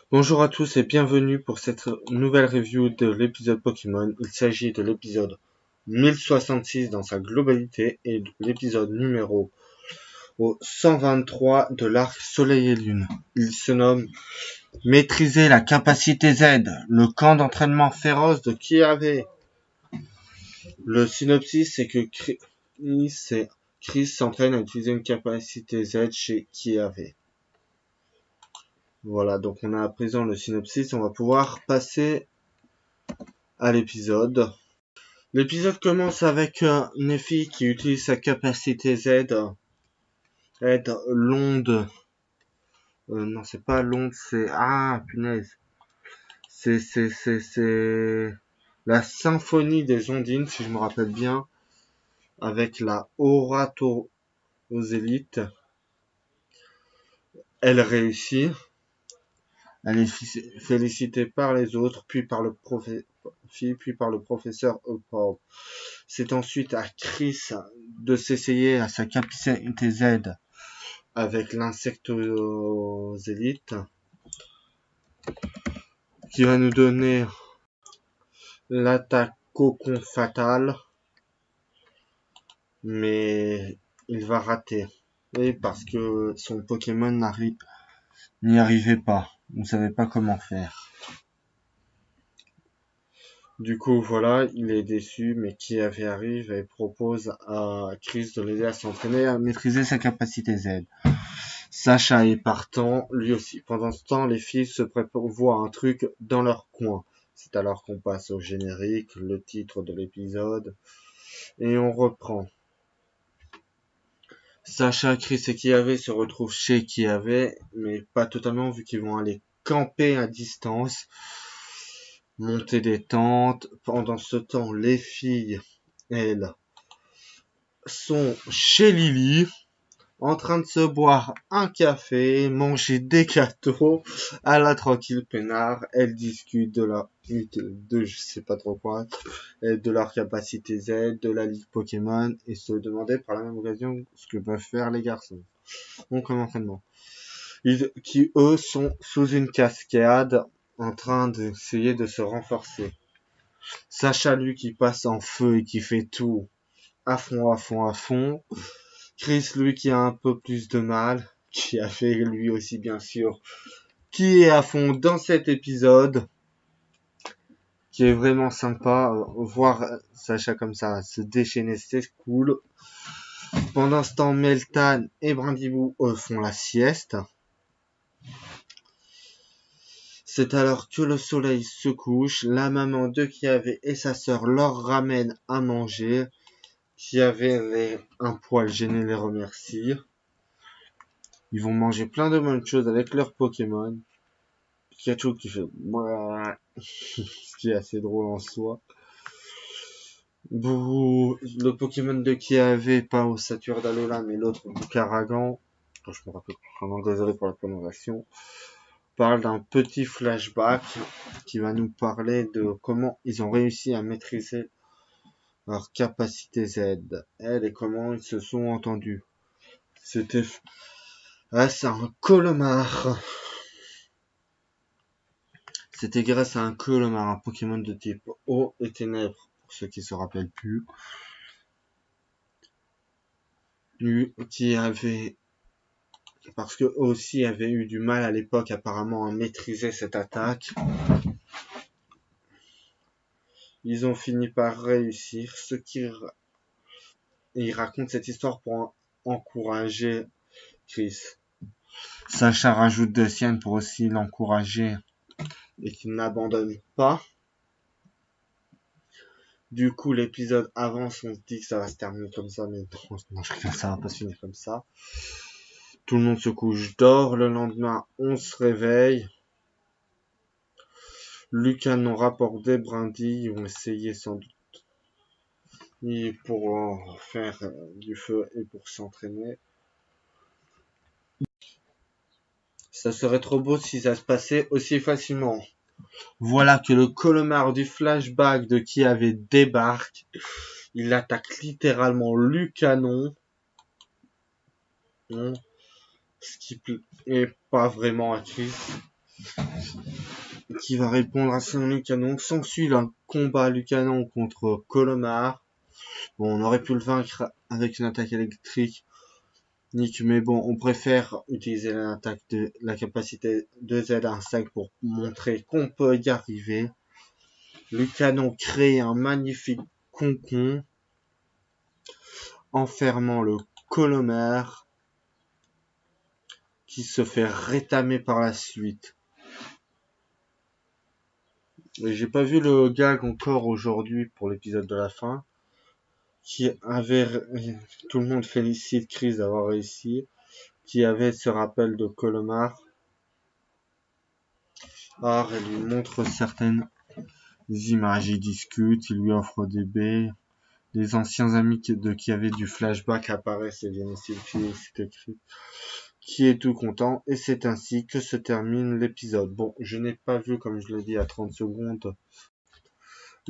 Bonjour à tous et bienvenue pour cette nouvelle review de l'épisode Pokémon. Il s'agit de l'épisode 1066 dans sa globalité et de l'épisode numéro 123 de l'arc Soleil et Lune. Il se nomme Maîtriser la capacité Z, le camp d'entraînement féroce de Kiawe. Le synopsis c'est que Chris s'entraîne à utiliser une capacité Z chez Kiawe. Voilà, donc on a à présent le synopsis, on va pouvoir passer à l'épisode. L'épisode commence avec Neffy qui utilise sa capacité Z, l'onde. Non, c'est pas l'onde, c'est punaise. C'est la symphonie des ondines, si je me rappelle bien, avec la Oratorosélite. Elle réussit. Elle est félicitée par les autres, puis par le professeur Upord. C'est ensuite à Chris de s'essayer à sa capacité Z avec l'insectosélite qui va nous donner l'attaque cocon fatale, mais il va rater. Et parce que son Pokémon n'y arrivait pas. On ne savait pas comment faire. Du coup, voilà, il est déçu, mais Kiawe arrive et propose à Chris de l'aider à s'entraîner à maîtriser sa capacité Z. Sacha est partant, lui aussi. Pendant ce temps, les filles se prévoient un truc dans leur coin. C'est alors qu'on passe au générique, le titre de l'épisode, et on reprend. Sacha, Chris et Kiawe se retrouvent chez Kiawe, mais pas totalement vu qu'ils vont aller camper à distance, monter des tentes. Pendant ce temps, les filles, elles, sont chez Lily, en train de se boire un café, manger des gâteaux, à la tranquille peinard. Elles discutent de je sais pas trop quoi, de leur capacité Z, de la ligue Pokémon, et se demander par la même occasion ce que peuvent faire les garçons. Donc comme entraînement. Qui eux sont sous une cascade, en train d'essayer de se renforcer. Sacha lui qui passe en feu et qui fait tout à fond, à fond, à fond. Chris, lui, qui a un peu plus de mal, qui a fait lui aussi, bien sûr, qui est à fond dans cet épisode, qui est vraiment sympa. Voir Sacha comme ça se déchaîner, c'est cool. Pendant ce temps, Meltan et Brindibou font la sieste. C'est alors que le soleil se couche. La maman de Kiawe et sa sœur leur ramènent à manger. Kiawe avait un poil gêné les remercie. Ils vont manger plein de bonnes choses avec leurs Pokémon. Pikachu qui fait ce qui est assez drôle en soi. Le Pokémon de Kiawe, pas au Satur d'Alola, mais l'autre Bukaragan, je me rappelle vraiment, désolé pour la prononciation, parle d'un petit flashback qui va nous parler de comment ils ont réussi à maîtriser leur capacité Z, et comment ils se sont entendus. C'est un Colomar. C'était grâce à un Colomar, un Pokémon de type eau et ténèbres, pour ceux qui se rappellent plus, qui avait, parce que aussi avait eu du mal à l'époque apparemment à maîtriser cette attaque. Ils ont fini par réussir, il raconte cette histoire pour encourager Chris. Sacha rajoute de sienne pour aussi l'encourager et qu'il n'abandonne pas. Du coup, l'épisode avance, on se dit que ça va se terminer comme ça, mais non, ça va pas se finir comme ça. Tout le monde se couche, dort. Le lendemain, on se réveille. Lucanon rapporte des brindilles. Ils vont essayer sans doute pour faire du feu et pour s'entraîner. Ça serait trop beau si ça se passait aussi facilement. Voilà que le Colomar du flashback de Kiawe débarque. Il attaque littéralement Lucanon. Ce qui est pas vraiment à Chris. qui va répondre à son Lucanon. S'ensuit un combat Lucanon contre Colomar. Bon, on aurait pu le vaincre avec une attaque électrique, mais bon, on préfère utiliser l'attaque de la capacité de Z1-5 pour montrer qu'on peut y arriver. Lucanon crée un magnifique concon enfermant le Colomar qui se fait rétamer par la suite. J'ai pas vu le gag encore aujourd'hui pour l'épisode de la fin. Tout le monde félicite Chris d'avoir réussi. Qui avait ce rappel de Colomar. Alors, elle lui montre certaines images. Il discute, il lui offre des baies. Les anciens amis qui avaient du flashback apparaissent et viennent ici. C'est écrit. Qui est tout content. Et c'est ainsi que se termine l'épisode. Bon, je n'ai pas vu, comme je l'ai dit à 30 secondes,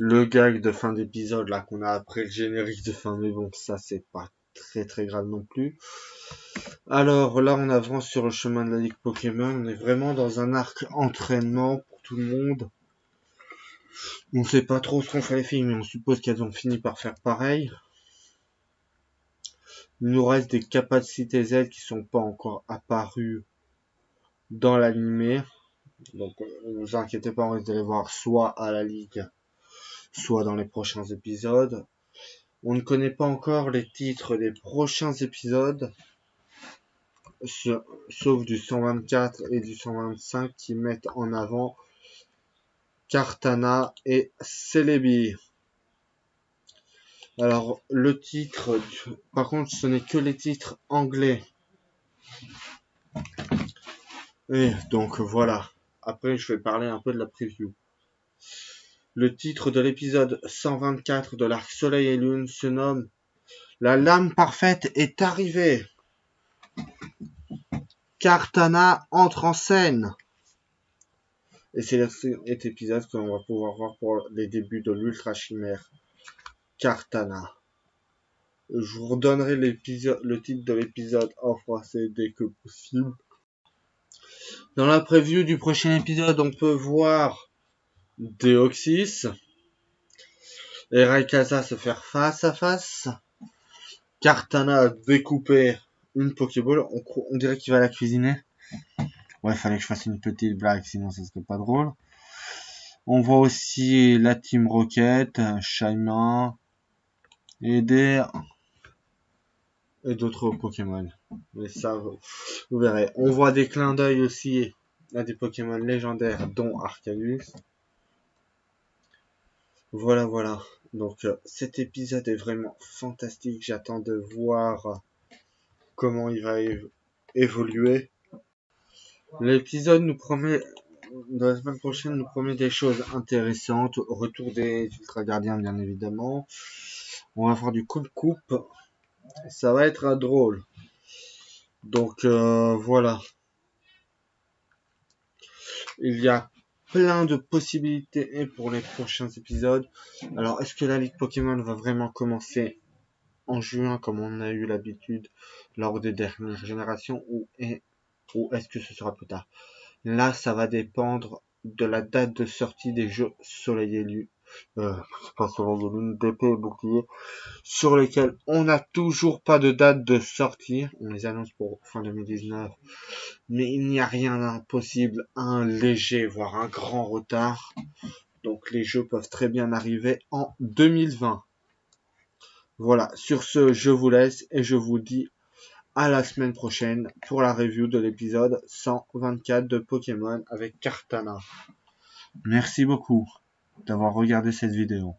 le gag de fin d'épisode là qu'on a après le générique de fin, mais bon, ça c'est pas très grave non plus. Alors là, on avance sur le chemin de la Ligue Pokémon. On est vraiment dans un arc entraînement pour tout le monde. On sait pas trop ce qu'ont fait les filles, mais on suppose qu'elles ont fini par faire pareil. Il nous reste des capacités Z qui sont pas encore apparues dans l'animé. Donc, ne vous inquiétez pas, on risque de les voir soit à la Ligue, soit dans les prochains épisodes. On ne connaît pas encore les titres des prochains épisodes, sauf du 124 et du 125 qui mettent en avant Kartana et Celebi. Alors, le titre, par contre, ce n'est que les titres anglais. Et donc, voilà. Après, je vais parler un peu de la preview. Le titre de l'épisode 124 de l'arc Soleil et Lune se nomme « La lame parfaite est arrivée ». Kartana entre en scène. Et c'est cet épisode que l'on va pouvoir voir pour les débuts de l'Ultra Chimère Kartana. Je vous redonnerai le titre de l'épisode en français dès que possible. Dans la preview du prochain épisode, on peut voir Deoxys et Rayquaza se faire face à face. Kartana découper une Pokéball. On dirait qu'il va la cuisiner. Ouais, fallait que je fasse une petite blague, sinon ça serait pas drôle. On voit aussi la Team Rocket, Shaymin, Eder et d'autres Pokémon. Mais ça, vous verrez. On voit des clins d'œil aussi à des Pokémon légendaires, dont Arcanus. Voilà. Donc cet épisode est vraiment fantastique. J'attends de voir comment il va évoluer. L'épisode nous promet, de la semaine prochaine, nous promet des choses intéressantes. Retour des Ultra Gardiens, bien évidemment. On va faire du coupe. Ça va être drôle. Donc voilà. Il y a plein de possibilités pour les prochains épisodes. Alors, est-ce que la Ligue Pokémon va vraiment commencer en juin, comme on a eu l'habitude lors des dernières générations, ou est-ce que ce sera plus tard? Là, ça va dépendre de la date de sortie des jeux Soleil et Lune, pas Soleil et Lune, d'épée et bouclier, sur lesquels on n'a toujours pas de date de sortie. On les annonce pour fin 2019, mais il n'y a rien d'impossible, un léger, voire un grand retard. Donc les jeux peuvent très bien arriver en 2020. Voilà, sur ce, je vous laisse et je vous dis à la semaine prochaine pour la review de l'épisode 124 de Pokémon avec Kartana. Merci beaucoup d'avoir regardé cette vidéo.